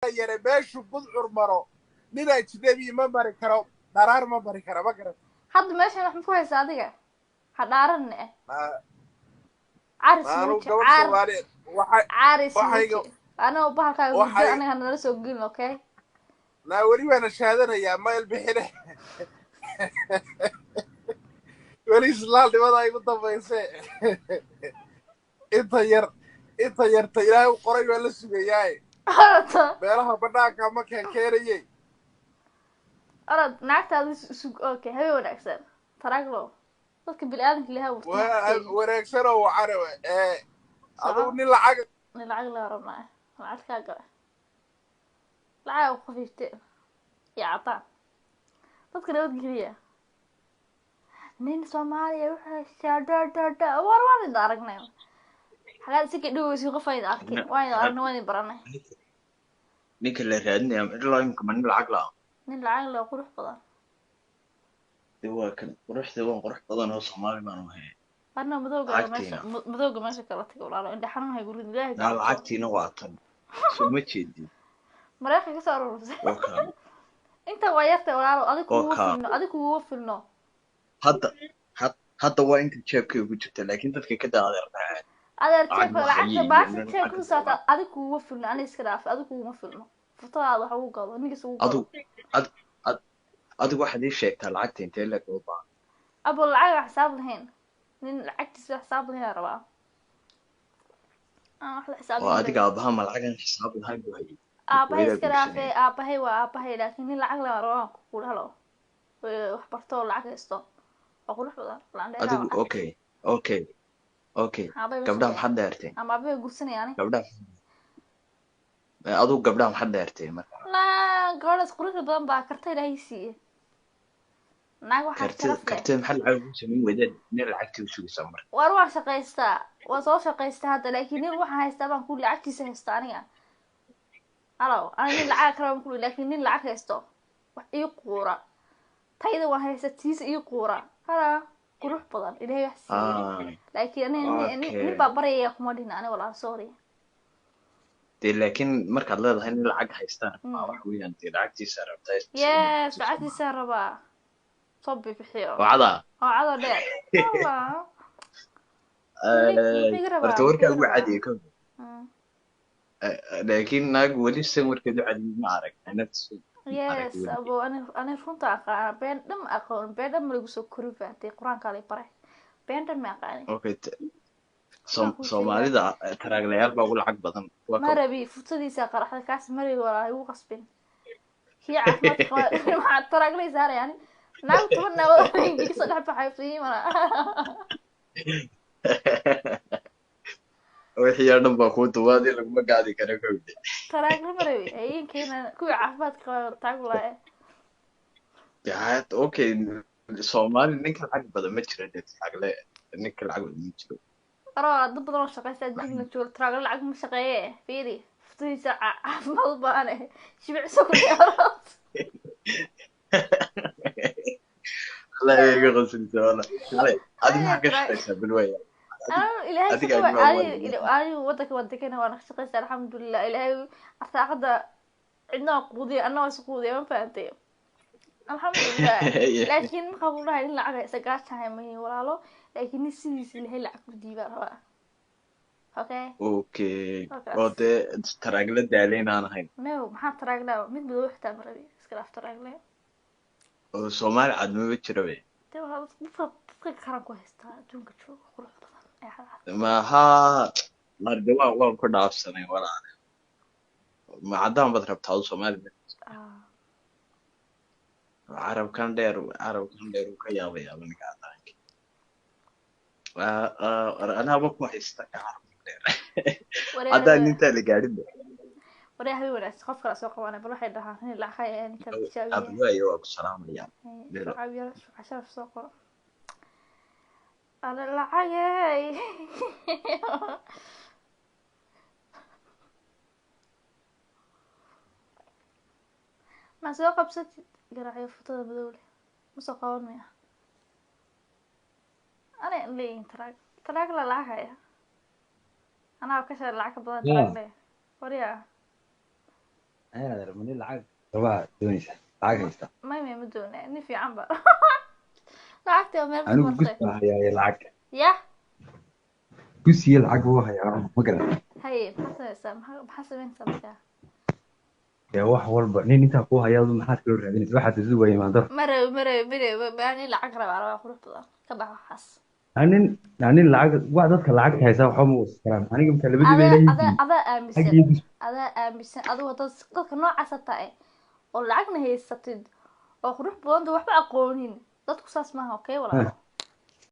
yare meeshu budcur maro nin ajnabi ma mari karo dharaar ma mari karo ma garan hadda meeshan wax ma ku haysaa adiga ha dhaaranne caris maanu muuji gabadh Soomaaliyeed caris waxayga muuji anoo bahalkaaga hurdo aniga nala soo gelin okay naa weli baana shaadanayaa mayl bixine weli islaamnimada igu dambayse inta yarta ilaahay u qoray baa la sugayaaye meelaha banaanka ma keenayey orod naagtaada sug okay habeen wanaagsan taraglo dadka bini'aadamka ilahay wanaagsan oo wacana adigu nin lacag la rabnaa lacag kaa gala lacag ku qafiifte iyo cadaan dadka nabadgeliya nin Soomaaliya wuxuu shaadada waan idin aragnay xagaad si ka dhaweysi qof ay arkeen waan idin aragnay waan idin baranay ninka la raadinayo ilaa imka man lacag la qurux badan waa kan qurux badan oo Soomaali baan u hayaa أنا مذوقة ماشي كرتك ولا لا عندي حرام هاي يقولون لا لا لعقتي نوعتن شو ما تشدي مريخ كسر رز أنت غيرت ولا لا أديك ووفلنا حتى وين كنت شايف كيف قلت لك أنت كده هذا شايف العكس بس شايف كل ساعة أديك ووفلنا أنا إسكراف أديك ووفلنا فطلع هذا هو قال إني سووا أدو واحد يشيك طلعت أنت لك وضع أبو العقل حساب الحين nin lacagtiisa xisaab lahayn rabaa wax la xisaab oo adiga aabaha ma lacag xisaab lahayn buu hayay aabahay iska dhaafay aabahay waa aabahay laakiin nin lacag la rabaa ku helo wax barto lacag haysto oo qurux badan adigu okay gabdhaha maxaad dheertay ama aabahay gursanayaan adigu gabdhaha maxaad dheertay marka la gabadhaas qurux badan baa karta ilaahay siiyay naag waxa kartid maxal lacag u sameyn wadad nin lacagtii u sugaysaa marka waa shaqaystaa waa soo shaqaystaa hadda laakiin nin waxa haystaa baan ku lacagtiisa haystaa aniga ana nin lacag kale ku laakiin nin lacag haysto wax ii quura tayda waa haysatiisa ii quura qurux badan ilaahay wax siiyay laakiin nin baa baraya kuma dhina aniga wala sorry laakiin markaad leedahay nin lacag haystaan wax weeyaan lacagtiisa rabtaa yes lacagtiisa rabaa صبي في حيرة وعضا ده والله ارتورك أبو عادي كم لكن ناق ولي سمر كده عادي ما أعرف أنا تسوي يس أبو أنا فهمت أقا بين دم أقول بين دم اللي بسوي كروفة تي قرآن كالي بري بين دم أقاني أوكي Soomaali da taraaglayaal baa ugu lacag badan ma rabi futadiisa qaraxda kaas mari wala ay u qasbin hiya caafimaad waxa taraaglaysa yani naag tubna wada ingiriis dhax baxay fiimana wixii aan baa ku duwaadi lagu magaadi karo gowde taraagla ma rabi ayinkeena ku caafimaad qaba taraaglaay yaa okay Soomaali ninka lacag badan ma jiro taraagla ninka lacag badan ma jiro dad badan oo shaqaysta jilna joor taraagla lacag ma shaqeeye fiiri futadiisa caafimaad baan shibicso ku yaaraad لا يقصد والله هذه ما قصتها بالويا إلهي ودك أنا وأنا شقيت الحمد لله إلهي أعتقد عندنا قضية أنا وسقودية ما فهمتي الحمد لله لكن قبلها هاي اللعبة سقاط هاي ما هي ولا له لكن السيس اللي هي اللعبة دي بقى اوكي وده تراجل دالين أنا هاي ما تراجل مين بيروح تعمل ربي سكراف تراجل Soomaali aad ma jiro way dadka qaran ku haysta adduunka jooga qurux badan ma ha marda waa ku dhaafsanay walaal ma cadaan bad rabtaa Soomaali arabkan dheer uu ka yaabay ninka cadaanka ana ba ku haysta arabkan dheer hadaan inta la gaarin وري هاي ولا سقف كلا سوق وانا بروح يدها هني لا خاي يعني كتشاوي أبوي أيوة السلام عليكم عبير شو عشان في سوق أنا لا حاجة ما سوق بست قراعي فطور بدولي مسوقون مياه أنا اللي تراك لا حاجة أنا بكسر العك بدل تراك لي وريها أنا أدري من العقد ربع دونيسا عقد يستا ما مدونة إني في عنبر lacagtii oo meel ku أنا martay قصة هي العقد yah قصة هي العقد هو هي ما قرأت haye maxaa samaysaa maxaa samaynaysaa markaa يا واحد والله نين أنت أخوها يا ضم حد كل رهدين واحد تزوج ما در maani lacag rabaa qurux badan ka bax waxaas يعني العقد واحد العقد هيساوي حمص كلام أنا قمت اللي بدي بيلاقي adaa aaminsan حقي adaa aaminsan adigu dadka noocaasa tahay oo lacagna haysatid oo qurux badanta waxba aqoonin dadku saas maaha okay walaalo